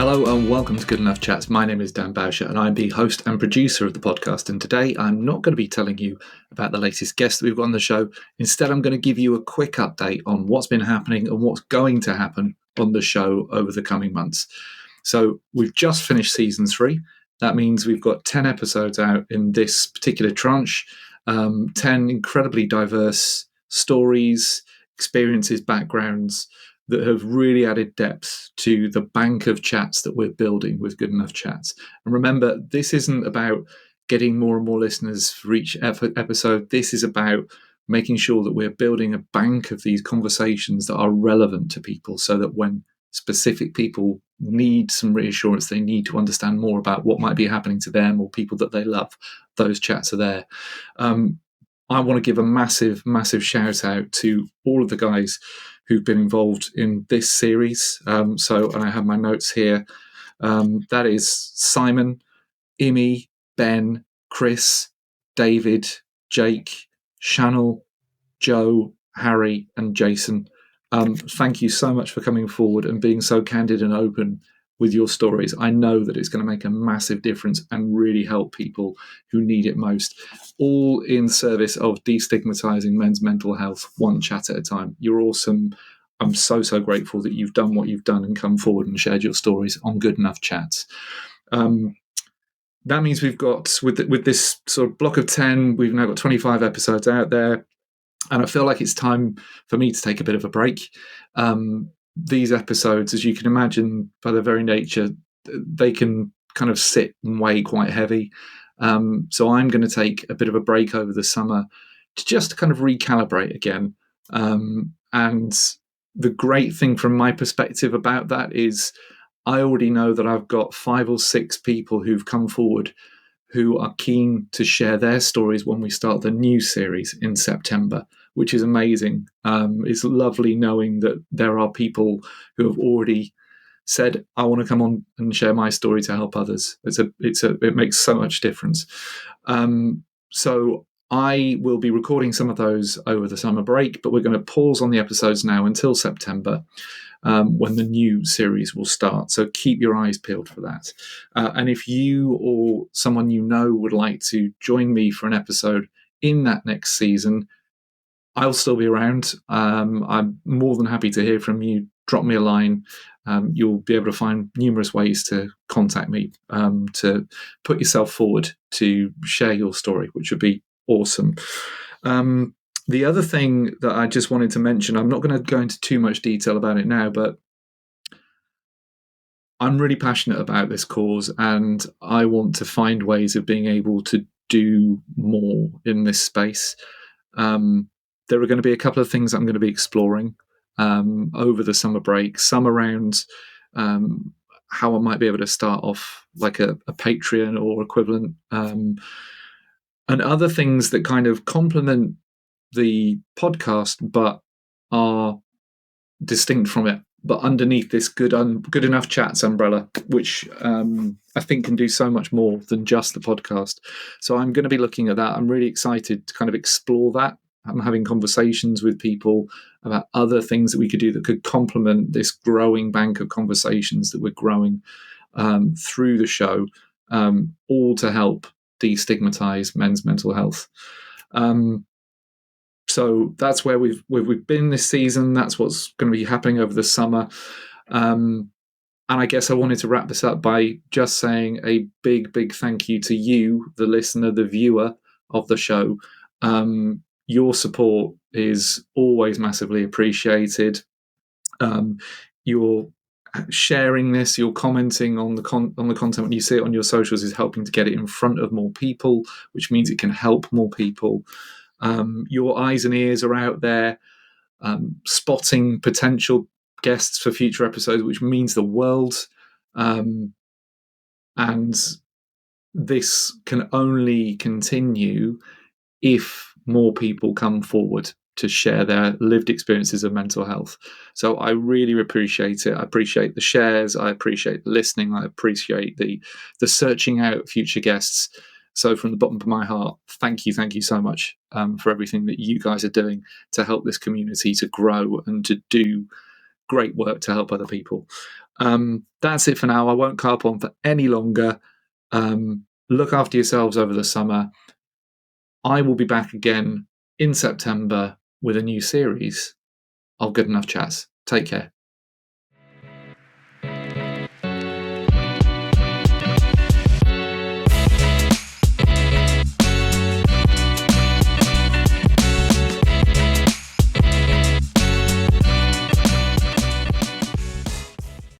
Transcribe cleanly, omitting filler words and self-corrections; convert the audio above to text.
Hello and welcome to Good Enough Chats. My name is Dan Bowsher and I'm the host and producer of the podcast. And today I'm not going to be telling you about the latest guests that we've got on the show. Instead, I'm going to give you a quick update on what's been happening and what's going to happen on the show over the coming months. So we've just finished season 3. That means we've got 10 episodes out in this particular tranche, 10 incredibly diverse stories, experiences, backgrounds that have really added depth to the bank of chats that we're building with Good Enough Chats. And remember, this isn't about getting more and more listeners for each episode. This is about making sure that we're building a bank of these conversations that are relevant to people, so that when specific people need some reassurance, they need to understand more about what might be happening to them or people that they love, those chats are there. I want to give a massive shout out to all of the guys who've been involved in this series. And I have my notes here. That is Simon, Imi, Ben, Chris, David, Jake, Shanil, Joe, Harry, and Jason. Thank you so much for coming forward and being so candid and open with your stories. I know that it's going to make a massive difference and really help people who need it most, all in service of destigmatizing men's mental health, one chat at a time. You're awesome. I'm so grateful that you've done what you've done and come forward and shared your stories on Good Enough Chats. That means we've got, with this sort of block of 10, we've now got 25 episodes out there. And I feel like it's time for me to take a bit of a break. These episodes, as you can imagine, by their very nature, they can kind of sit and weigh quite heavy. So I'm going to take a bit of a break over the summer to just kind of recalibrate again. And the great thing from my perspective about that is I already know that I've got 5 or 6 people who've come forward who are keen to share their stories when we start the new series in September, which is amazing. It's lovely knowing that there are people who have already said, I want to come on and share my story to help others. It makes so much difference. So I will be recording some of those over the summer break, but we're going to pause on the episodes now until September, when the new series will start. So keep your eyes peeled for that. And if you or someone you know would like to join me for an episode in that next season, I'll still be around. I'm more than happy to hear from you. Drop me a line. You'll be able to find numerous ways to contact me, to put yourself forward to share your story, which would be awesome. The other thing that I just wanted to mention, I'm not going to go into too much detail about it now, but I'm really passionate about this cause and I want to find ways of being able to do more in this space. There are going to be a couple of things I'm going to be exploring over the summer break, some around how I might be able to start off like a Patreon or equivalent, and other things that kind of complement the podcast but are distinct from it, but underneath this Good Enough Chats umbrella, which I think can do so much more than just the podcast. So I'm going to be looking at that. I'm really excited to kind of explore that. I'm having conversations with people about other things that we could do that could complement this growing bank of conversations that we're growing through the show, all to help destigmatize men's mental health. So that's where we've been this season. That's what's going to be happening over the summer. And I guess I wanted to wrap this up by just saying a big thank you to you, the listener, the viewer of the show. Your support is always massively appreciated. You're sharing this, you're commenting on the content when you see it on your socials is helping to get it in front of more people, which means it can help more people. Your eyes and ears are out there, spotting potential guests for future episodes, which means the world. And this can only continue if more people come forward to share their lived experiences of mental health. So I really appreciate it. I appreciate the shares. I appreciate the listening. I appreciate the searching out future guests. So from the bottom of my heart, thank you so much for everything that you guys are doing to help this community to grow and to do great work to help other people. That's it for now. I won't carp on for any longer. Look after yourselves over the summer. I will be back again in September with a new series of Good Enough Chats. Take care.